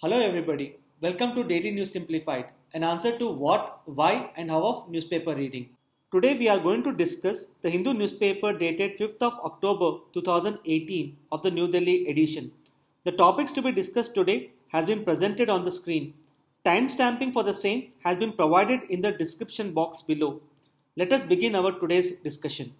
Hello everybody, welcome to Daily News Simplified, an answer to what, why and how of newspaper reading. Today we are going to discuss the Hindu newspaper dated 5th of October 2018 of the New Delhi edition. The topics to be discussed today has been presented on the screen. Timestamping for the same has been provided in the description box below. Let us begin our today's discussion.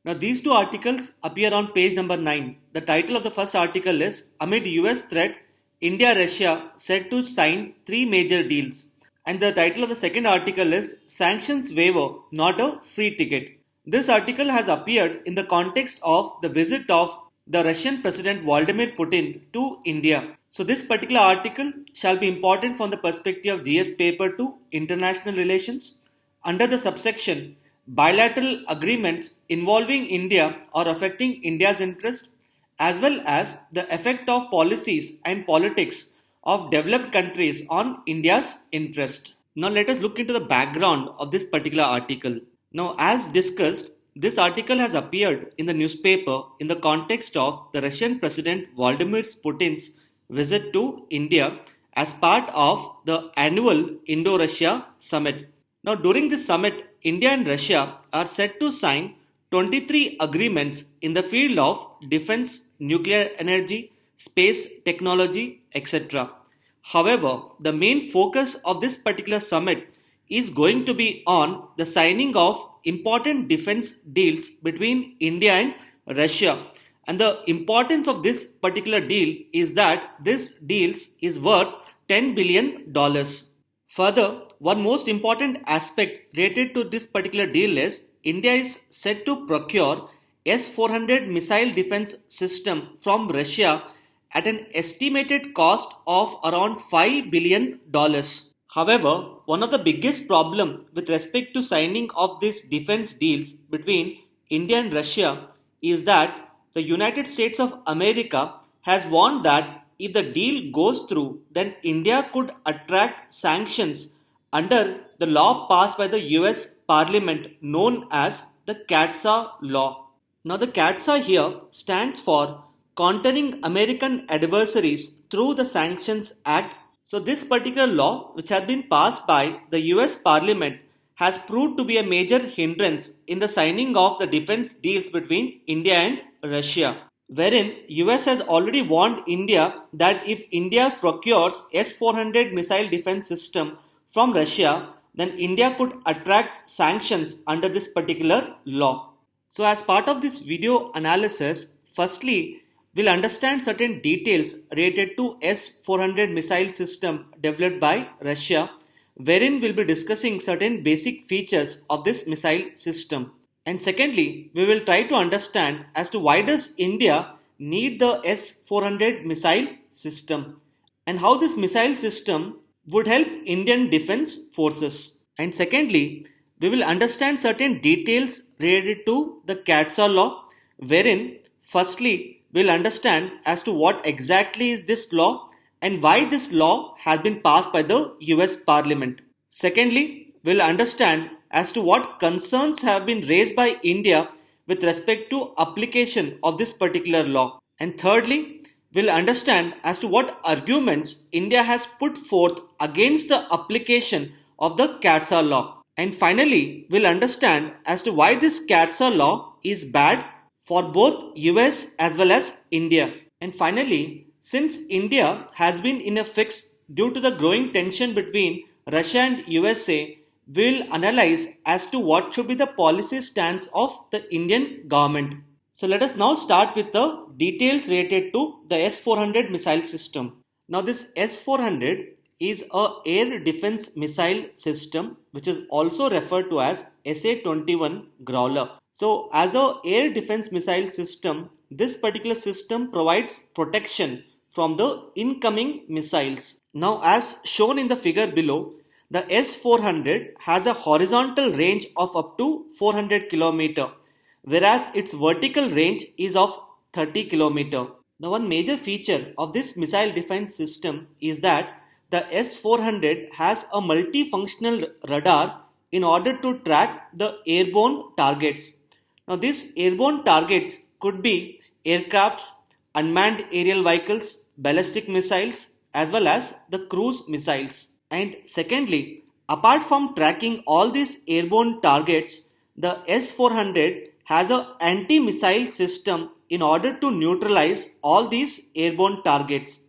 Now these two articles appear on page number 9. The title of the first article is Amid US Threat, India-Russia said to sign three major deals. And the title of the second article is Sanctions Waiver, Not a Free Ticket. This article has appeared in the context of the visit of the Russian President Vladimir Putin to India. So this particular article shall be important from the perspective of GS paper 2 International Relations. Under the subsection Bilateral agreements involving India or affecting India's interest, as well as the effect of policies and politics of developed countries on India's interest. Now let us look into the background of this particular article. Now as discussed, this article has appeared in the newspaper in the context of the Russian President Vladimir Putin's visit to India as part of the annual Indo-Russia summit. Now during this summit, India and Russia are set to sign 23 agreements in the field of defense, nuclear energy, space technology, etc. However, the main focus of this particular summit is going to be on the signing of important defense deals between India and Russia. And the importance of this particular deal is that this deal is worth $10 billion. Further, one most important aspect related to this particular deal is India is set to procure S-400 missile defense system from Russia at an estimated cost of around $5 billion. However, one of the biggest problems with respect to signing of these defense deals between India and Russia is that the United States of America has warned that if the deal goes through, then India could attract sanctions under the law passed by the US Parliament known as the CAATSA law. Now the CAATSA here stands for Countering American Adversaries Through the Sanctions Act. So this particular law, which has been passed by the US Parliament, has proved to be a major hindrance in the signing of the defense deals between India and Russia, wherein US has already warned India that if India procures S-400 missile defense system from Russia, then India could attract sanctions under this particular law. So as part of this video analysis, firstly, we'll understand certain details related to S-400 missile system developed by Russia, wherein we'll be discussing certain basic features of this missile system. And secondly, we will try to understand as to why does India need the S-400 missile system and how this missile system would help Indian defense forces. And secondly, we will understand certain details related to the CAATSA law, wherein firstly, we'll understand as to what exactly is this law and why this law has been passed by the US Parliament. Secondly, we'll understand as to what concerns have been raised by India with respect to application of this particular law. And thirdly, we'll understand as to what arguments India has put forth against the application of the CAATSA law. And finally, we'll understand as to why this CAATSA law is bad for both US as well as India. And finally, since India has been in a fix due to the growing tension between Russia and USA, we'll analyze as to what should be the policy stance of the Indian government. So let us now start with the details related to the S-400 missile system. Now this S-400 is a air defense missile system which is also referred to as SA-21 Growler. So as a air defense missile system, this particular system provides protection from the incoming missiles. Now as shown in the figure below, the S-400 has a horizontal range of up to 400 km, whereas its vertical range is of 30 km. Now one major feature of this missile defense system is that the S-400 has a multifunctional radar in order to track the airborne targets. Now these airborne targets could be aircrafts, unmanned aerial vehicles, ballistic missiles, as well as the cruise missiles. And secondly, apart from tracking all these airborne targets, the S-400 has an anti-missile system in order to neutralize all these airborne targets.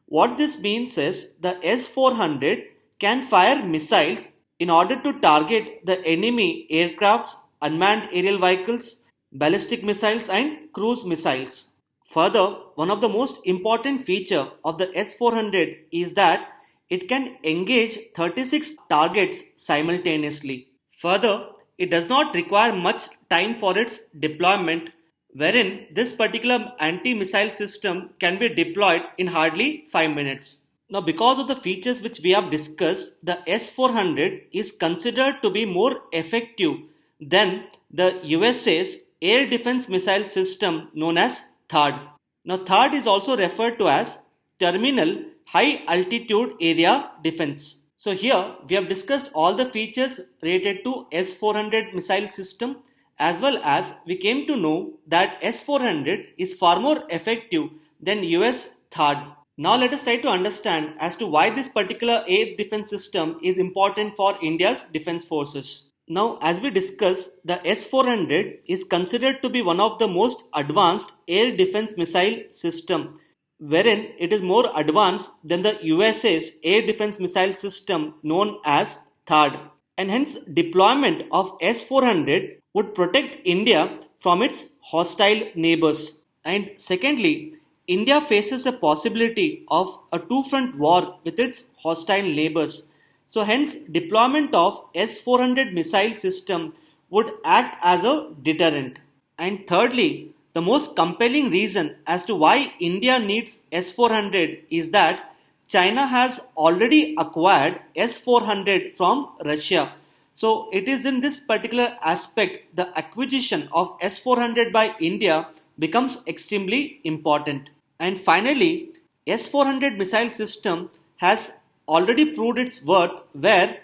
What this means is the S-400 can fire missiles in order to target the enemy aircrafts, unmanned aerial vehicles, ballistic missiles and cruise missiles. Further, one of the most important feature of the S-400 is that it can engage 36 targets simultaneously. Further, it does not require much time for its deployment, wherein this particular anti-missile system can be deployed in hardly 5 minutes. Now, because of the features which we have discussed, the S-400 is considered to be more effective than the USA's air defense missile system known as THAAD. Now, THAAD is also referred to as Terminal High Altitude Area Defense. So here we have discussed all the features related to S-400 missile system, as well as we came to know that S-400 is far more effective than US THAAD. Now let us try to understand as to why this particular air defense system is important for India's defense forces. Now, as we discussed, the S-400 is considered to be one of the most advanced air defense missile system, wherein it is more advanced than the USA's air defense missile system known as THAAD. And hence deployment of S-400 would protect India from its hostile neighbors. And secondly, India faces a possibility of a two-front war with its hostile neighbors. So hence deployment of S-400 missile system would act as a deterrent. And thirdly, the most compelling reason as to why India needs S-400 is that China has already acquired S-400 from Russia. So it is in this particular aspect the acquisition of S-400 by India becomes extremely important. And finally, S-400 missile system has already proved its worth, where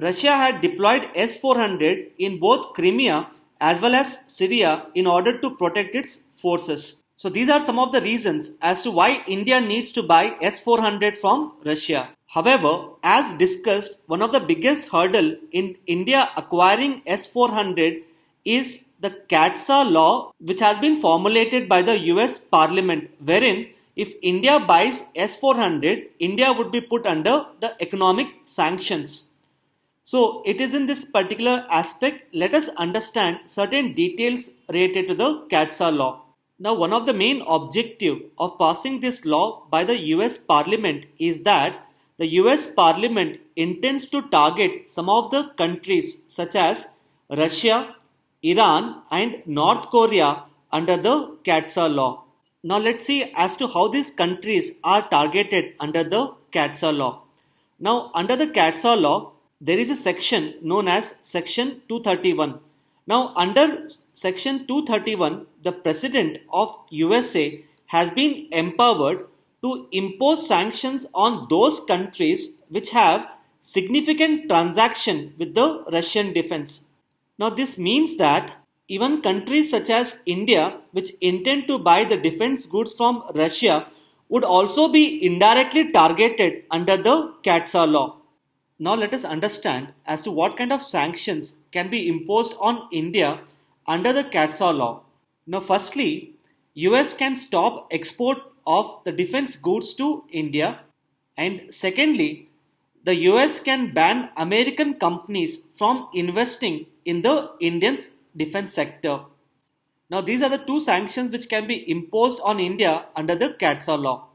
Russia had deployed S-400 in both Crimea as well as Syria in order to protect its forces. So these are some of the reasons as to why India needs to buy S-400 from Russia. However, as discussed, one of the biggest hurdle in India acquiring S-400 is the CAATSA law, which has been formulated by the US Parliament, wherein if India buys S-400, India would be put under the economic sanctions. So it is in this particular aspect, let us understand certain details related to the CAATSA law. Now, one of the main objective of passing this law by the US Parliament is that the US Parliament intends to target some of the countries such as Russia, Iran and North Korea under the CAATSA law. Now let's see as to how these countries are targeted under the CAATSA law. Now under the CAATSA law, there is a section known as Section 231. Now under Section 231, the President of USA has been empowered to impose sanctions on those countries which have significant transaction with the Russian defense. Now this means that even countries such as India, which intend to buy the defense goods from Russia, would also be indirectly targeted under the CAATSA law. Now let us understand as to what kind of sanctions can be imposed on India under the CAATSA law. Now firstly, US can stop export of the defense goods to India, and secondly, the US can ban American companies from investing in the Indian's defense sector. Now these are the two sanctions which can be imposed on India under the CAATSA law.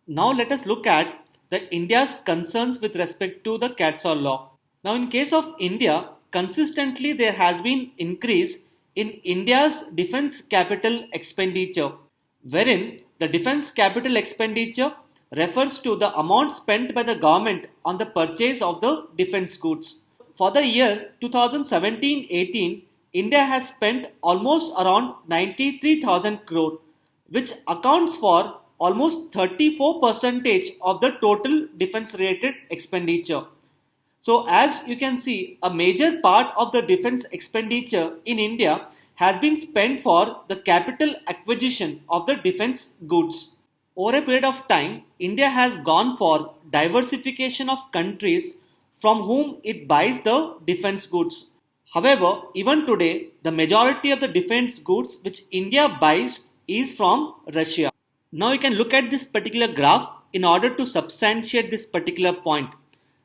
Now let us look at the India's concerns with respect to the CAATSA law. Now in case of India, consistently there has been increase in India's defense capital expenditure, wherein the defense capital expenditure refers to the amount spent by the government on the purchase of the defense goods. For the year 2017-18, India has spent almost around 93,000 crore, which accounts for almost 34% of the total defense related expenditure. So as you can see, a major part of the defense expenditure in India has been spent for the capital acquisition of the defense goods. Over a period of time, India has gone for diversification of countries from whom it buys the defense goods. However, even today, the majority of the defense goods which India buys is from Russia. Now you can look at this particular graph in order to substantiate this particular point.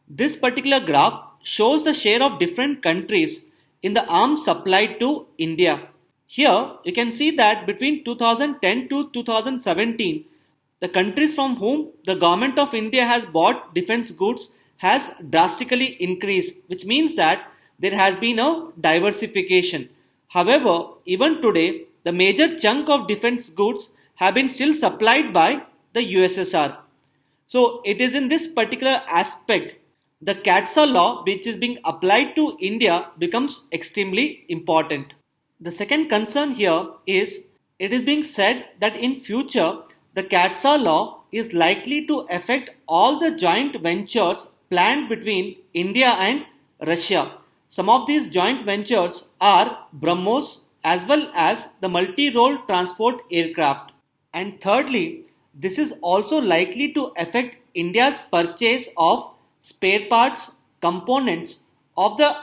This particular graph shows the share of different countries in the arms supplied to India. Here you can see that between 2010 to 2017, the countries from whom the government of India has bought defense goods has drastically increased, which means that there has been a diversification. However, even today, the major chunk of defense goods have been still supplied by the USSR. So it is in this particular aspect the CAATSA law which is being applied to India becomes extremely important. The second concern here is it is being said that in future the CAATSA law is likely to affect all the joint ventures planned between India and Russia. Some of these joint ventures are BrahMos as well as the multi-role transport aircraft. And thirdly, this is also likely to affect India's purchase of spare parts, components of the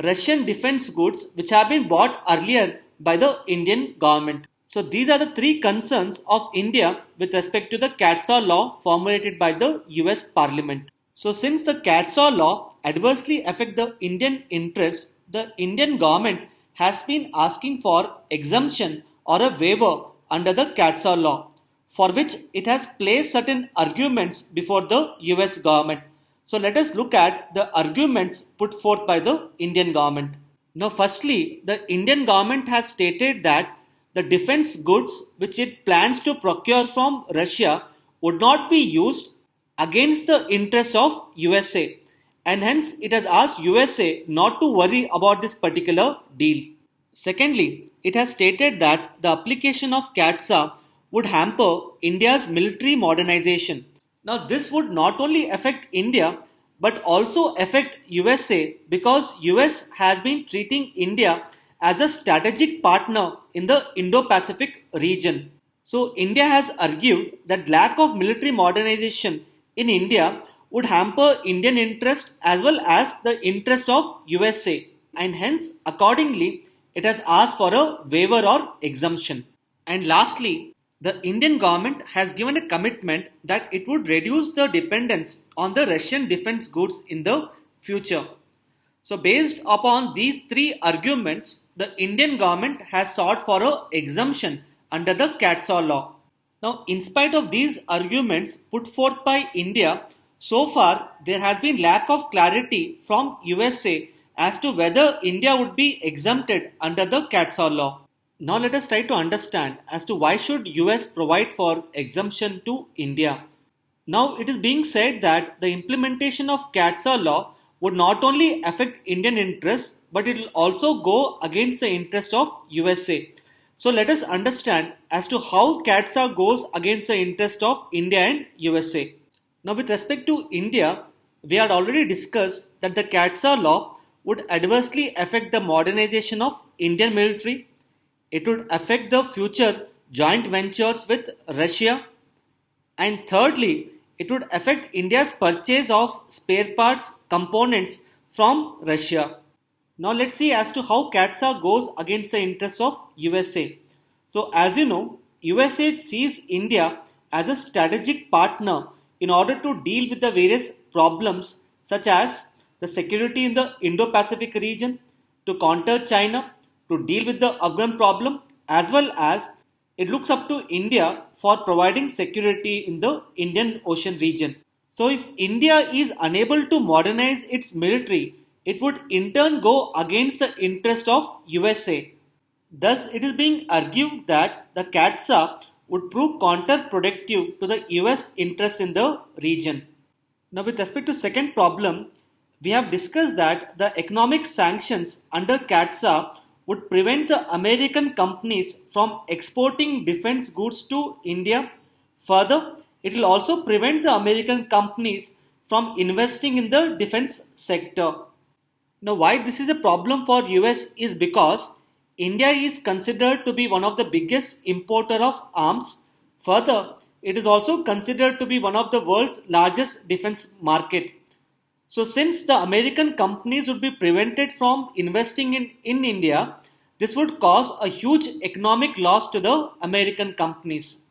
Russian defense goods which have been bought earlier by the Indian government. So these are the three concerns of India with respect to the CAATSA law formulated by the US Parliament. So since the CAATSA law adversely affects the Indian interest, the Indian government has been asking for exemption or a waiver under the CAATSA law, for which it has placed certain arguments before the US government. So let us look at the arguments put forth by the Indian government. Now firstly, the Indian government has stated that the defense goods which it plans to procure from Russia would not be used against the interests of USA, and hence it has asked USA not to worry about this particular deal. Secondly, it has stated that the application of CAATSA would hamper India's military modernization. Now this would not only affect India but also affect USA because US has been treating India as a strategic partner in the Indo-Pacific region. So India has argued that lack of military modernization in India would hamper Indian interest as well as the interest of USA, and hence accordingly it has asked for a waiver or exemption. And lastly, the Indian government has given a commitment that it would reduce the dependence on the Russian defense goods in the future. So based upon these three arguments, the Indian government has sought for an exemption under the CAATSA law. Now, in spite of these arguments put forth by India, so far there has been lack of clarity from USA as to whether India would be exempted under the CAATSA law. Now let us try to understand as to why should US provide for exemption to India. Now it is being said that the implementation of CAATSA law would not only affect Indian interests but it will also go against the interest of USA. So let us understand as to how CAATSA goes against the interest of India and USA. Now with respect to India, we had already discussed that the CAATSA law would adversely affect the modernization of Indian military. It would affect the future joint ventures with Russia. And thirdly, it would affect India's purchase of spare parts, components from Russia. Now let's see as to how CAATSA goes against the interests of USA. So as you know, USA sees India as a strategic partner in order to deal with the various problems such as the security in the Indo-Pacific region, to counter China, to deal with the Afghan problem, as well as it looks up to India for providing security in the Indian Ocean region. So if India is unable to modernize its military, it would in turn go against the interest of USA. Thus, it is being argued that the CAATSA would prove counterproductive to the US interest in the region. Now, with respect to second problem, we have discussed that the economic sanctions under CAATSA would prevent the American companies from exporting defense goods to India. Further, it will also prevent the American companies from investing in the defense sector. Now, why this is a problem for US is because India is considered to be one of the biggest importer of arms. Further, it is also considered to be one of the world's largest defense market. So since the American companies would be prevented from investing in India, this would cause a huge economic loss to the American companies.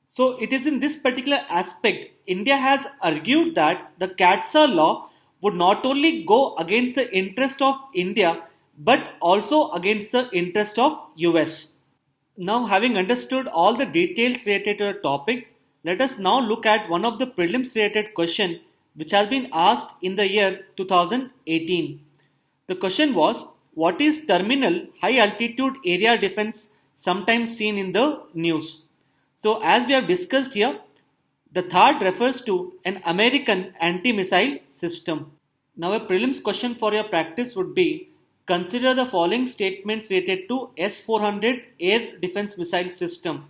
So it is in this particular aspect, India has argued that the CAATSA law would not only go against the interest of India, but also against the interest of US. Now, having understood all the details related to the topic, let us now look at one of the prelims related question which has been asked in the year 2018. The question was, what is terminal high altitude area defense sometimes seen in the news? So as we have discussed here, the THAAD refers to an American anti-missile system. Now a prelims question for your practice would be, consider the following statements related to S-400 air defense missile system.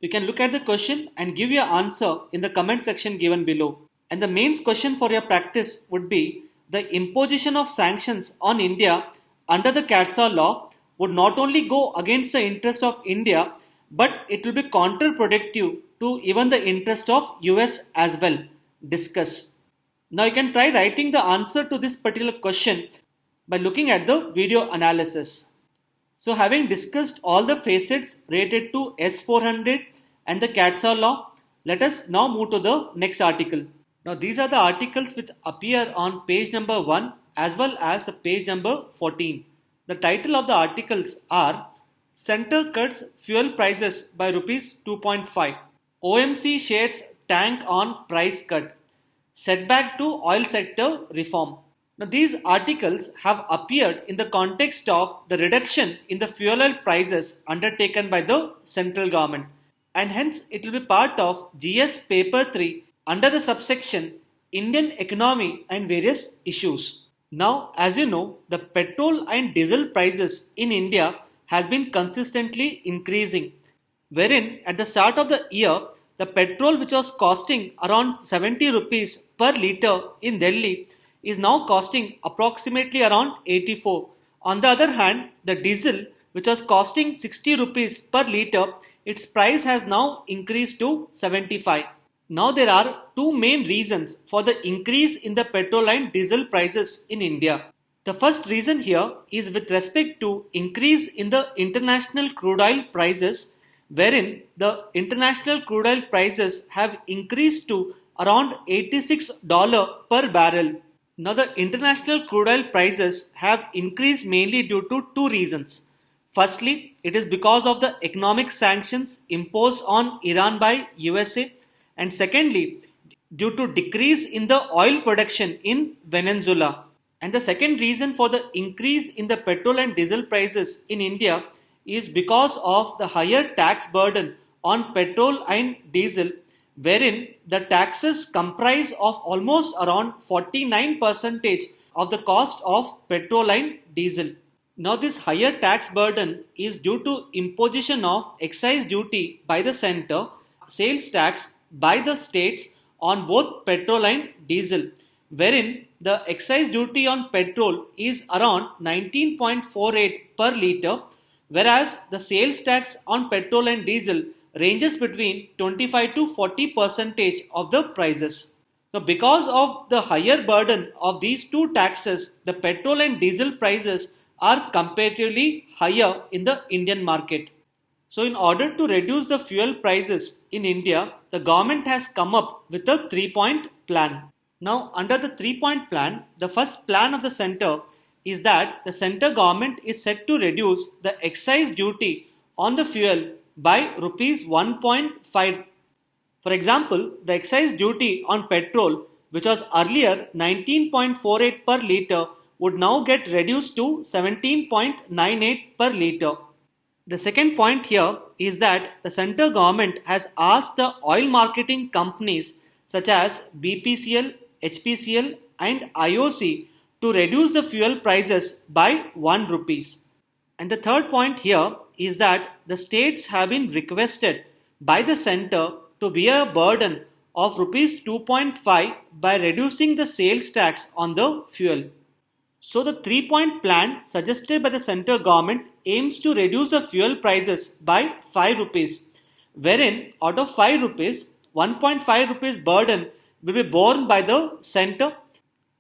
You can look at the question and give your answer in the comment section given below. And the main question for your practice would be, the imposition of sanctions on India under the CAATSA law would not only go against the interest of India, but it will be counterproductive to even the interest of US as well. Discuss. Now you can try writing the answer to this particular question by looking at the video analysis. So having discussed all the facets related to S-400 and the CAATSA law, let us now move to the next article. Now these are the articles which appear on page number 1 as well as the page number 14. The title of the articles are, Center cuts fuel prices by Rs 2.5. OMC shares tank on price cut. Setback to oil sector reform. Now these articles have appeared in the context of the reduction in the fuel oil prices undertaken by the central government, and hence it will be part of GS paper 3 under the subsection Indian economy and various issues. Now as you know, the petrol and diesel prices in India has been consistently increasing, wherein at the start of the year, the petrol which was costing around 70 rupees per litre in Delhi is now costing approximately around 84. On the other hand, the diesel which was costing 60 rupees per litre, its price has now increased to 75. Now there are two main reasons for the increase in the petrol and diesel prices in India. The first reason here is with respect to increase in the international crude oil prices, wherein the international crude oil prices have increased to around $86 per barrel. Now the international crude oil prices have increased mainly due to two reasons. Firstly, it is because of the economic sanctions imposed on Iran by USA, and secondly, due to decrease in the oil production in Venezuela. And the second reason for the increase in the petrol and diesel prices in India is because of the higher tax burden on petrol and diesel, wherein the taxes comprise of almost around 49% of the cost of petrol and diesel. Now this higher tax burden is due to imposition of excise duty by the center, sales tax by the states on both petrol and diesel, wherein the excise duty on petrol is around 19.48 per litre, whereas the sales tax on petrol and diesel ranges between 25 to 40% of the prices. So because of the higher burden of these two taxes, the petrol and diesel prices are comparatively higher in the Indian market. So in order to reduce the fuel prices in India, the government has come up with a 3-point plan. Now under the 3-point plan, the first plan of the center is that the center government is set to reduce the excise duty on the fuel by rupees 1.5. For example, the excise duty on petrol, which was earlier 19.48 per litre, would now get reduced to 17.98 per litre. The second point here is that the central government has asked the oil marketing companies such as BPCL, HPCL and IOC to reduce the fuel prices by 1 rupees. And the third point here is that the states have been requested by the center to bear a burden of rupees 2.5 by reducing the sales tax on the fuel. So the 3-point plan suggested by the central government aims to reduce the fuel prices by 5 rupees, wherein out of 5 rupees, 1.5 rupees burden will be borne by the center.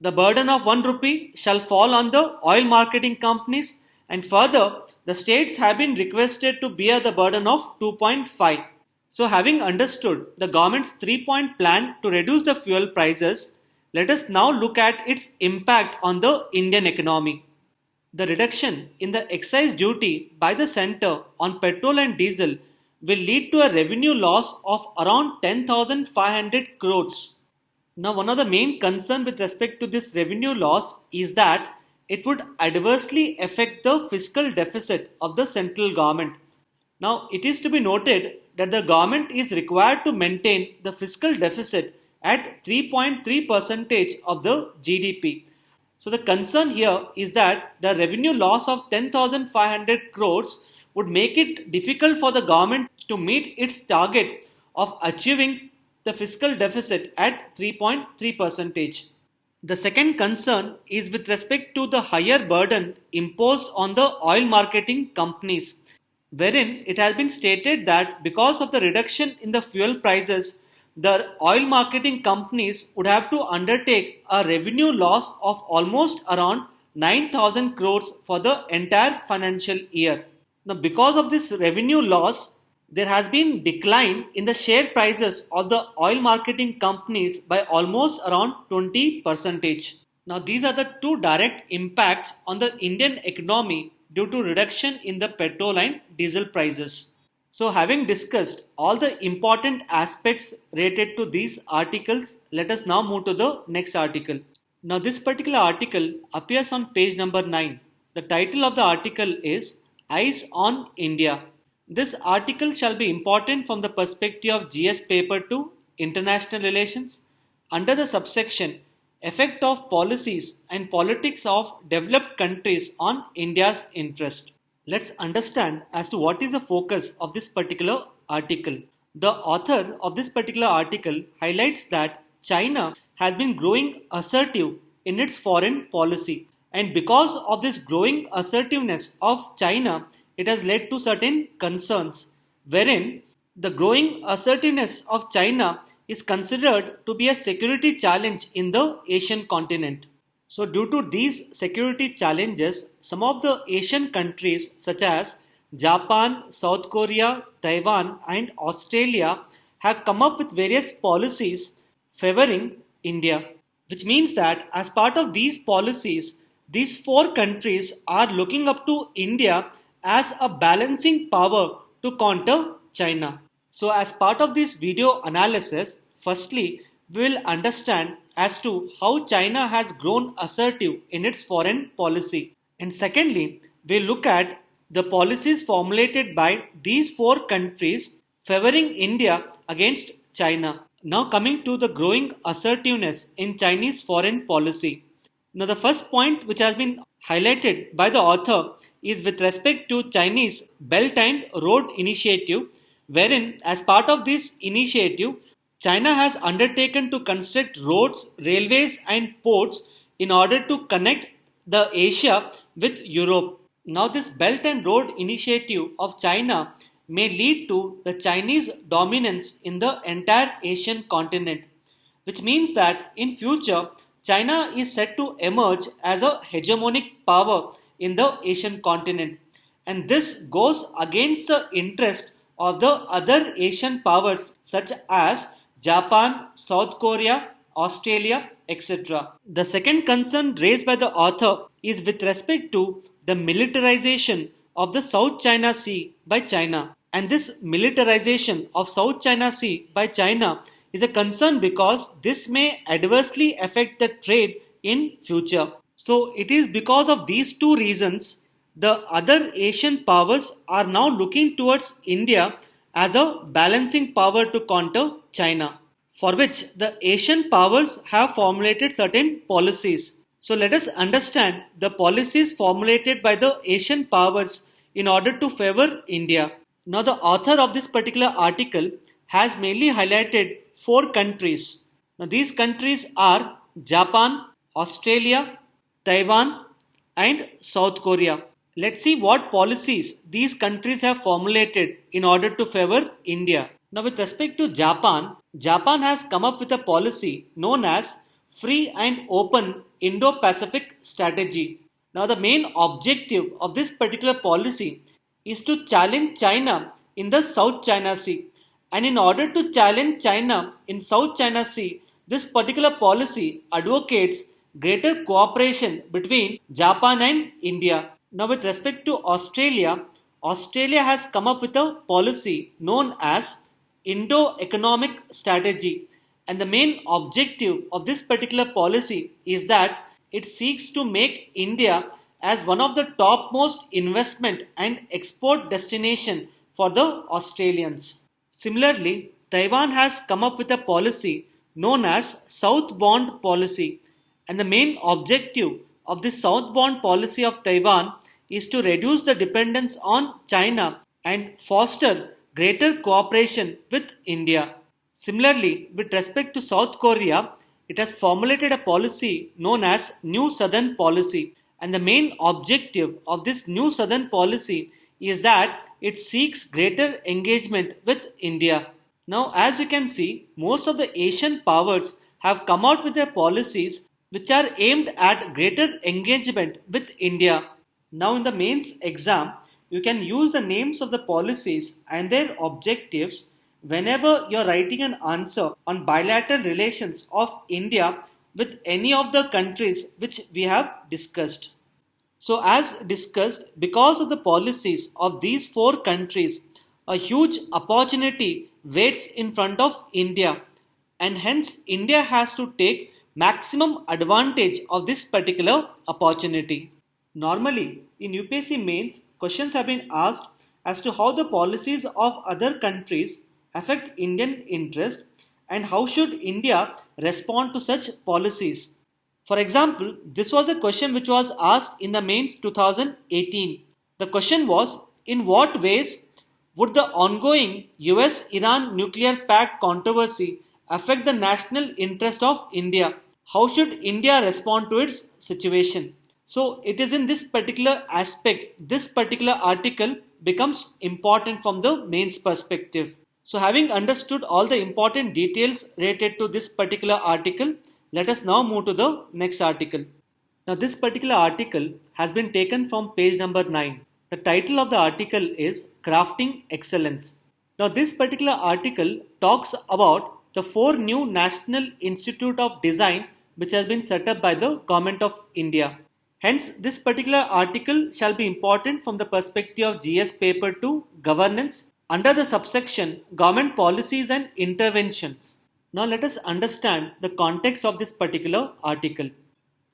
The burden of 1 rupee shall fall on the oil marketing companies, and further, the states have been requested to bear the burden of 2.5. So, having understood the government's 3-point plan to reduce the fuel prices, let us now look at its impact on the Indian economy. The reduction in the excise duty by the centre on petrol and diesel will lead to a revenue loss of around 10,500 crores. Now, one of the main concerns with respect to this revenue loss is that it would adversely affect the fiscal deficit of the central government. Now, it is to be noted that the government is required to maintain the fiscal deficit at 3.3% of the GDP. So, the concern here is that the revenue loss of 10,500 crores would make it difficult for the government to meet its target of achieving the fiscal deficit at 3.3%. The second concern is with respect to the higher burden imposed on the oil marketing companies, wherein it has been stated that because of the reduction in the fuel prices, the oil marketing companies would have to undertake a revenue loss of almost around 9,000 crores for the entire financial year. Now, because of this revenue loss, there has been decline in the share prices of the oil marketing companies by almost around 20%. Now, these are the two direct impacts on the Indian economy due to reduction in the petrol and diesel prices. So, having discussed all the important aspects related to these articles, let us now move to the next article. Now, this particular article appears on page number 9. The title of the article is Eyes on India. This article shall be important from the perspective of GS Paper 2, International Relations, under the subsection Effect of Policies and Politics of Developed Countries on India's Interest. Let's understand as to what is the focus of this particular article. The author of this particular article highlights that China has been growing assertive in its foreign policy, and because of this growing assertiveness of China, it has led to certain concerns, wherein the growing assertiveness of China is considered to be a security challenge in the Asian continent. So, due to these security challenges, some of the Asian countries such as Japan, South Korea, Taiwan, and Australia have come up with various policies favoring India, which means that as part of these policies, these four countries are looking up to India as a balancing power to counter China. So, as part of this video analysis, firstly, we will understand as to how China has grown assertive in its foreign policy. And secondly, we look at the policies formulated by these four countries favoring India against China. Now coming to the growing assertiveness in Chinese foreign policy. Now the first point which has been highlighted by the author is with respect to Chinese Belt and Road Initiative, wherein as part of this initiative, China has undertaken to construct roads, railways and ports in order to connect the Asia with Europe. Now this Belt and Road Initiative of China may lead to the Chinese dominance in the entire Asian continent, which means that in future China is set to emerge as a hegemonic power in the Asian continent, and this goes against the interest of the other Asian powers such as Japan, South Korea, Australia, etc. The second concern raised by the author is with respect to the militarization of the South China Sea by China. And this militarization of South China Sea by China is a concern because this may adversely affect the trade in future. So it is because of these two reasons the other Asian powers are now looking towards India as a balancing power to counter China, for which the Asian powers have formulated certain policies. So let us understand the policies formulated by the Asian powers in order to favor India. Now the author of this particular article has mainly highlighted four countries. Now these countries are Japan, Australia, Taiwan and South Korea. Let's see what policies these countries have formulated in order to favor India. Now with respect to Japan, Japan has come up with a policy known as Free and Open Indo-Pacific Strategy. Now, the main objective of this particular policy is to challenge China in the South China Sea. And in order to challenge China in South China Sea, this particular policy advocates greater cooperation between Japan and India. Now, with respect to Australia, Australia has come up with a policy known as Indo-Economic Strategy, and the main objective of this particular policy is that it seeks to make India as one of the topmost investment and export destination for the Australians. Similarly, Taiwan has come up with a policy known as Southbound Policy, and the main objective of this Southbound Policy of Taiwan is to reduce the dependence on China and foster greater cooperation with India. Similarly, with respect to South Korea, it has formulated a policy known as New Southern Policy, and the main objective of this New Southern Policy is that it seeks greater engagement with India. Now, as you can see, most of the Asian powers have come out with their policies which are aimed at greater engagement with India. Now, in the mains exam, you can use the names of the policies and their objectives whenever you are writing an answer on bilateral relations of India with any of the countries which we have discussed. So, as discussed, because of the policies of these four countries, a huge opportunity waits in front of India, and hence India has to take maximum advantage of this particular opportunity. Normally, in UPSC mains, questions have been asked as to how the policies of other countries affect Indian interest and how should India respond to such policies. For example, this was a question which was asked in the mains 2018. The question was, in what ways would the ongoing US-Iran nuclear pact controversy affect the national interest of India? How should India respond to its situation? So it is in this particular aspect, this particular article becomes important from the mains perspective. So having understood all the important details related to this particular article, let us now move to the next article. Now this particular article has been taken from page number 9. The title of the article is Crafting Excellence. Now this particular article talks about the 4 new National Institute of Design which has been set up by the Government of India. Hence, this particular article shall be important from the perspective of GS Paper 2 Governance under the subsection Government Policies and Interventions. Now let us understand the context of this particular article.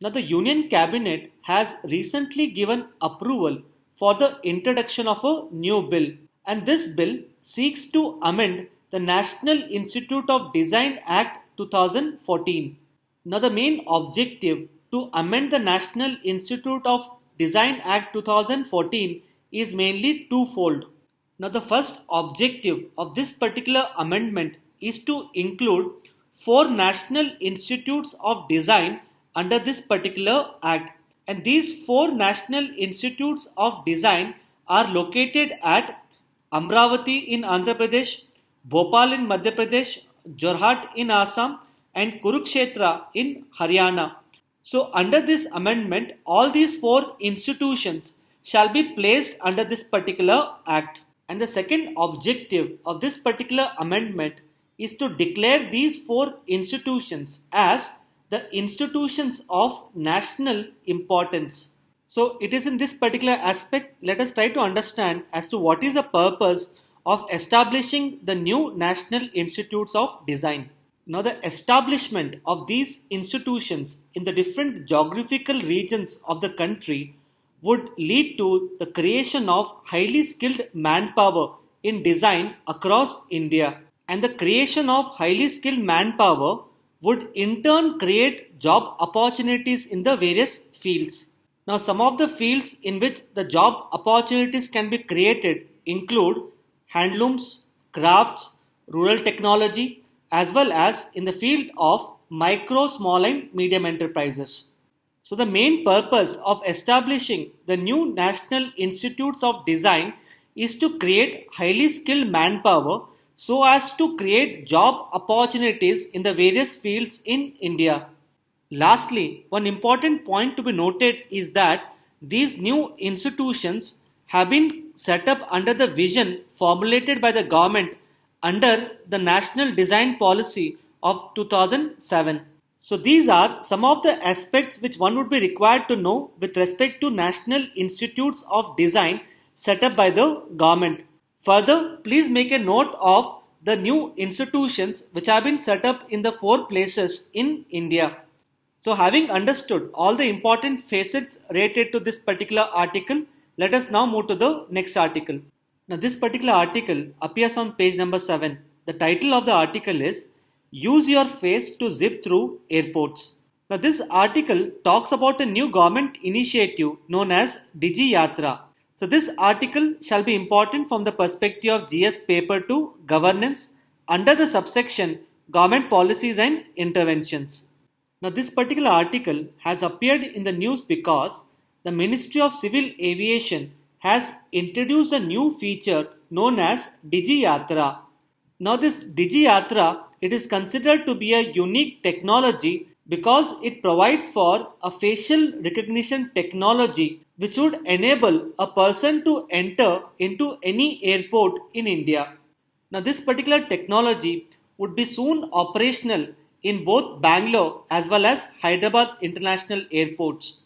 Now the Union Cabinet has recently given approval for the introduction of a new bill, and this bill seeks to amend the National Institute of Design Act 2014. Now the main objective to amend the National Institute of Design Act 2014 is mainly twofold. Now the first objective of this particular amendment is to include 4 National Institutes of Design under this particular act, and these 4 National Institutes of Design are located at Amravati in Andhra Pradesh, Bhopal in Madhya Pradesh, Jorhat in Assam and Kurukshetra in Haryana. So under this amendment, all these 4 institutions shall be placed under this particular act. And the second objective of this particular amendment is to declare these 4 institutions as the institutions of national importance. So it is in this particular aspect, let us try to understand as to what is the purpose of establishing the new National Institutes of Design. Now the establishment of these institutions in the different geographical regions of the country would lead to the creation of highly skilled manpower in design across India. And the creation of highly skilled manpower would in turn create job opportunities in the various fields. Now some of the fields in which the job opportunities can be created include handlooms, crafts, rural technology, as well as in the field of micro, small and medium enterprises. So the main purpose of establishing the new National Institutes of Design is to create highly skilled manpower so as to create job opportunities in the various fields in India. Lastly, one important point to be noted is that these new institutions have been set up under the vision formulated by the government under the National Design Policy of 2007. So these are some of the aspects which one would be required to know with respect to National Institutes of Design set up by the government. Further, please make a note of the new institutions which have been set up in the four places in India. So having understood all the important facets related to this particular article, let us now move to the next article. Now this particular article appears on page number 7. The title of the article is Use Your Face to Zip Through Airports. Now this article talks about a new government initiative known as Digi Yatra. So this article shall be important from the perspective of GS paper 2 governance under the subsection government policies and interventions. Now this particular article has appeared in the news because the Ministry of Civil Aviation has introduced a new feature known as Digi Yatra. Now this Digi Yatra, it is considered to be a unique technology because it provides for a facial recognition technology which would enable a person to enter into any airport in India. Now this particular technology would be soon operational in both Bangalore as well as Hyderabad international airports.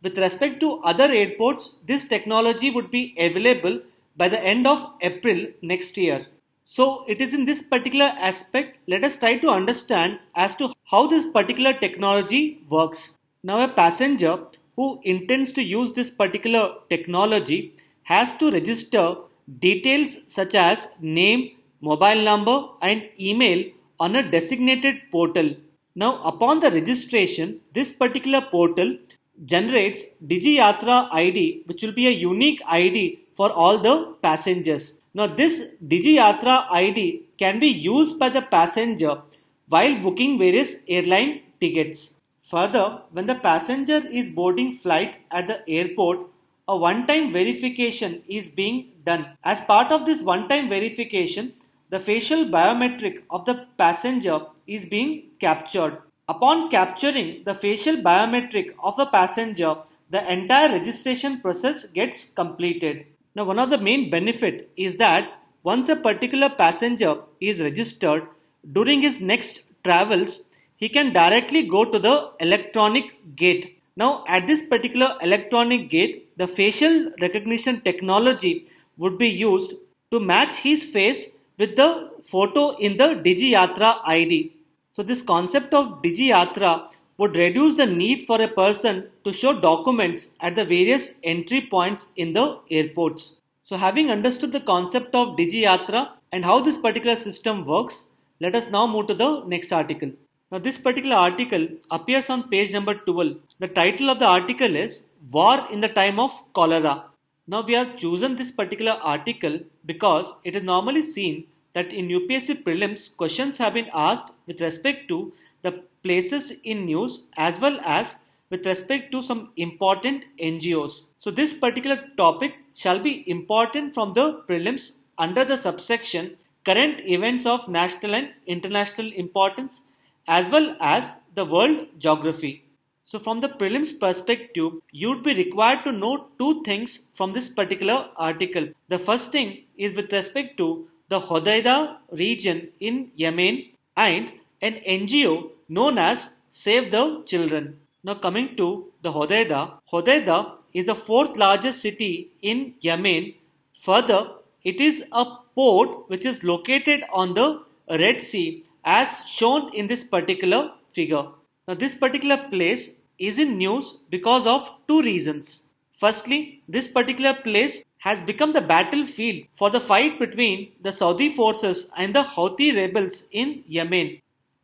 With respect to other airports, this technology would be available by the end of April next year. So it is in this particular aspect, let us try to understand as to how this particular technology works. Now a passenger who intends to use this particular technology has to register details such as name, mobile number and email on a designated portal. Now upon the registration, this particular portal generates Digi Yatra ID which will be a unique ID for all the passengers. Now this Digi Yatra ID can be used by the passenger while booking various airline tickets. Further, when the passenger is boarding flight at the airport, a one-time verification is being done. As part of this one-time verification, the facial biometric of the passenger is being captured. Upon capturing the facial biometric of a passenger, the entire registration process gets completed. Now one of the main benefit is that once a particular passenger is registered, during his next travels, he can directly go to the electronic gate. Now at this particular electronic gate, the facial recognition technology would be used to match his face with the photo in the Digi Yatra ID. So this concept of Digi Yatra would reduce the need for a person to show documents at the various entry points in the airports. So having understood the concept of Digi Yatra and how this particular system works, let us now move to the next article. Now this particular article appears on page number 12. The title of the article is War in the Time of Cholera. Now we have chosen this particular article because it is normally seen that in UPSC prelims questions have been asked with respect to the places in news as well as with respect to some important NGOs. So this particular topic shall be important from the prelims under the subsection current events of national and international importance as well as the world geography. So from the prelims perspective, you would be required to know two things from this particular article. The first thing is with respect to the Hodeidah region in Yemen and an NGO known as Save the Children. Now coming to the Hodeidah. Hodeidah is the fourth largest city in Yemen. Further, it is a port which is located on the Red Sea as shown in this particular figure. Now this particular place is in news because of two reasons. Firstly, this particular place has become the battlefield for the fight between the Saudi forces and the Houthi rebels in Yemen.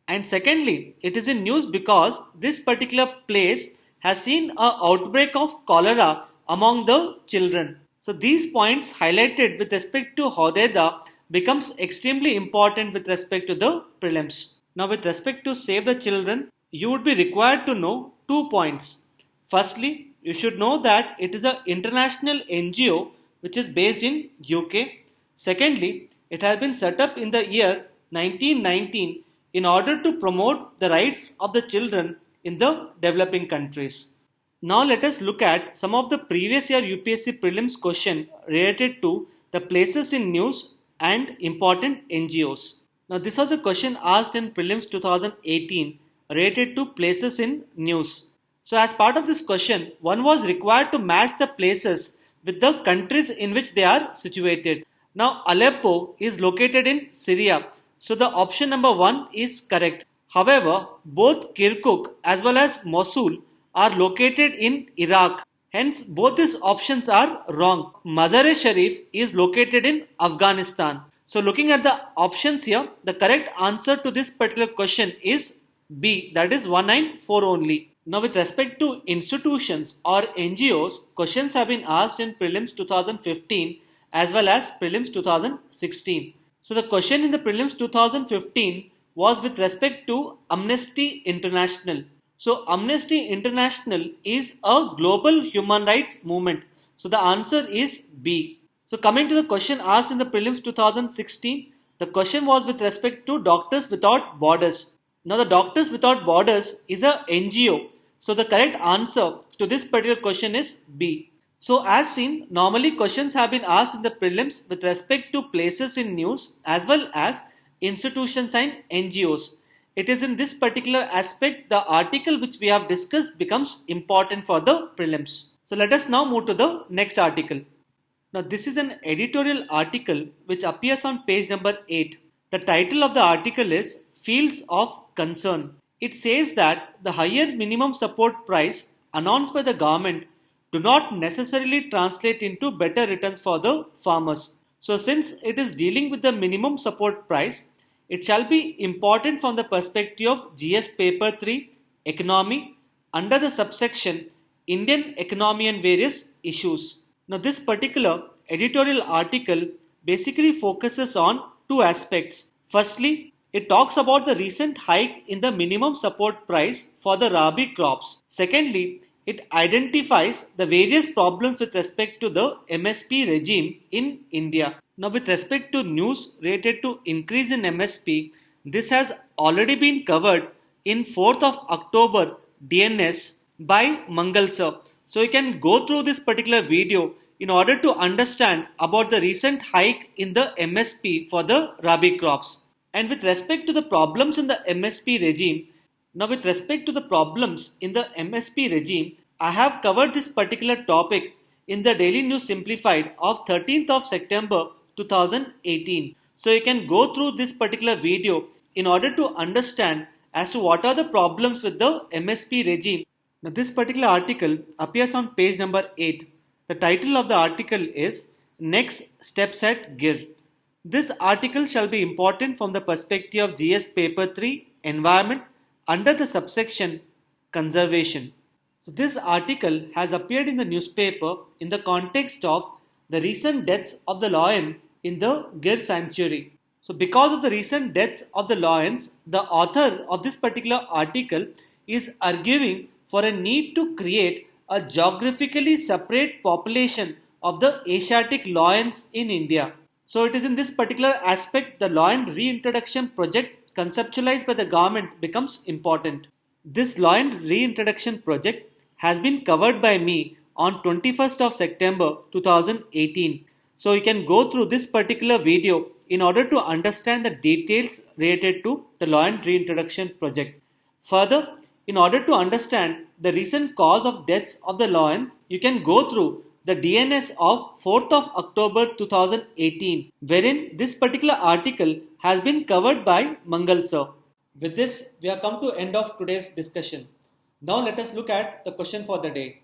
And secondly, it is in news because this particular place has seen an outbreak of cholera among the children. So these points highlighted with respect to Hodeidah becomes extremely important with respect to the prelims. Now with respect to Save the Children, you would be required to know 2 points. Firstly, you should know that it is an international NGO which is based in UK. Secondly, It has been set up in the year 1919 in order to promote the rights of the children in the developing countries. Now let us look at some of the previous year UPSC prelims question related to the places in news and important NGOs. Now this was a question asked in prelims 2018 related to places in news. So as part of this question, one was required to match the places with the countries in which they are situated. Now Aleppo is located in Syria, so the option number 1 is correct. However, both Kirkuk as well as Mosul are located in Iraq. Hence, both these options are wrong. Mazar-e-Sharif is located in Afghanistan. So looking at the options here, the correct answer to this particular question is B, that is 194 only. Now with respect to institutions or NGOs, questions have been asked in prelims 2015 as well as prelims 2016. So the question in the prelims 2015 was with respect to Amnesty International. So Amnesty International is a global human rights movement. So the answer is B. So coming to the question asked in the prelims 2016, the question was with respect to Doctors Without Borders. Now the Doctors Without Borders is a NGO. So the correct answer to this particular question is B. So as seen, normally questions have been asked in the prelims with respect to places in news as well as institutions and NGOs. It is in this particular aspect the article which we have discussed becomes important for the prelims. So let us now move to the next article. Now this is an editorial article which appears on page number 8. The title of the article is Fields of Concern. It says that the higher minimum support price announced by the government do not necessarily translate into better returns for the farmers. So since it is dealing with the minimum support price, it shall be important from the perspective of GS paper 3 economy under the subsection Indian economy and various issues. Now this particular editorial article basically focuses on two aspects. Firstly, it talks about the recent hike in the minimum support price for the Rabi crops. Secondly, it identifies the various problems with respect to the MSP regime in India. Now with respect to news related to increase in MSP, this has already been covered in 4th of October DNS by Mangal sir. So you can go through this particular video in order to understand about the recent hike in the MSP for the Rabi crops. And with respect to the problems in the MSP regime, now with respect to the problems in the MSP regime, I have covered this particular topic in the Daily News Simplified of 13th of September 2018. So you can go through this particular video in order to understand as to what are the problems with the MSP regime. Now this particular article appears on page number 8. The title of the article is Next Steps at GIR. This article shall be important from the perspective of GS paper 3 environment under the subsection conservation. So this article has appeared in the newspaper in the context of the recent deaths of the lion in the Gir sanctuary. So because of the recent deaths of the lions, the author of this particular article is arguing for a need to create a geographically separate population of the Asiatic lions in India. So it is in this particular aspect the lion reintroduction project conceptualized by the government becomes important. This lion reintroduction project has been covered by me on 21st of September 2018. So you can go through this particular video in order to understand the details related to the lion reintroduction project. Further, in order to understand the recent cause of deaths of the lions, you can go through the DNS of 4th of October 2018, wherein this particular article has been covered by Mangal sir. With this, we have come to end of today's discussion. Now let us look at the question for the day.